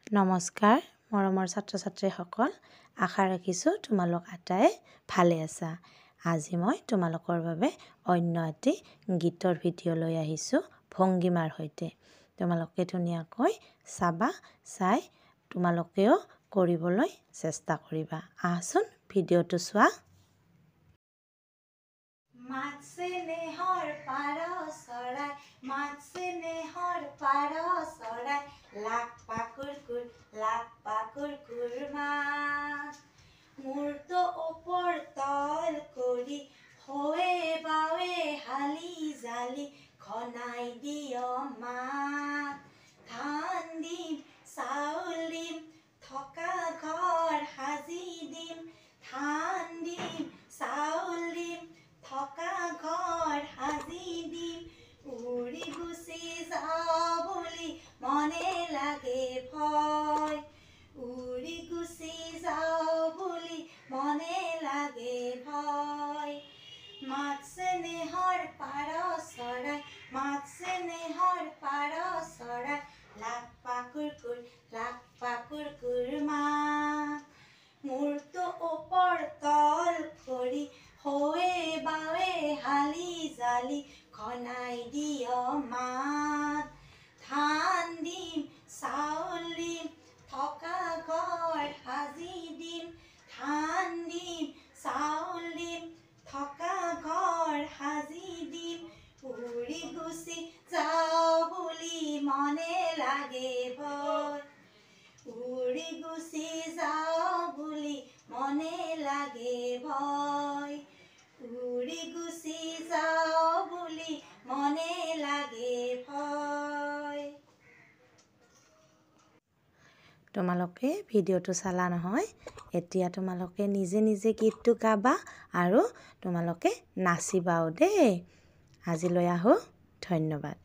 নমস্কাৰ মৰমৰ ছাত্ৰ ছাত্ৰীসকল, আশা ৰাখিছোঁ তোমালোক আটাই ভালে আছা। আজি মই তোমালোকৰ বাবে অন্য এটি গীতৰ ভিডিঅ' লৈ আহিছোঁ ভংগীমাৰ সৈতে। তোমালোকে ধুনীয়াকৈ চাবা, চাই তোমালোকেও কৰিবলৈ চেষ্টা কৰিবা। আহচোন ভিডিঅ'টো চোৱা। মাতছে নেহৰ পাৰ চৰাই, মাতছে নেহৰ পাৰ চৰাই, লাক পাকুৰ কুৰ, লাক পাকুৰ কুৰ মাত। মূৰটো ওপৰ তল কৰি, হোৱে বাৱে হালি জালি, ঘনাই দিয় মাত। ধান দিম, চাউল দিম, থকা ঘৰ সাজি দিম, ধান দিম, চাউল দিম, থকা ঘৰ সাজি দিম। উৰি গুচি যাওঁ বুলি মনে লাগে ভয়, উৰি গুচি যাওঁ বুলি মনে লাগে ভয়। মাতছে নেহৰ পাৰ চৰাই, মাতছে নেহৰ পাৰ চৰাই, লাক পাকুৰ কুৰ, লাক পাকুৰ কুৰ মাত। মূৰটো ওপৰ তল কৰি, হোৱে বাৱে হালি জালি, ঘনাই দিয় মাত। ধান দিম, চাউল দিম, থকা ঘৰ সাজি দিম, ধান দিম, চাউল দিম, থকা ঘৰ সাজি দিম। উৰি গুচি যাওঁ বুলি মনে লাগে ভয়, উৰি গুচি যাওঁ বুলি মনে লাগে ভয়, উৰি গুচি যাওঁ বুলি মনে লাগে ভয়। তোমালোকে ভিডিঅ'টো চালা নহয়? এতিয়া তোমালোকে নিজে নিজে গীতটো গাবা আৰু তোমালোকে নাচিবাও দেই। আজিলৈ আহোঁ, ধন্যবাদ।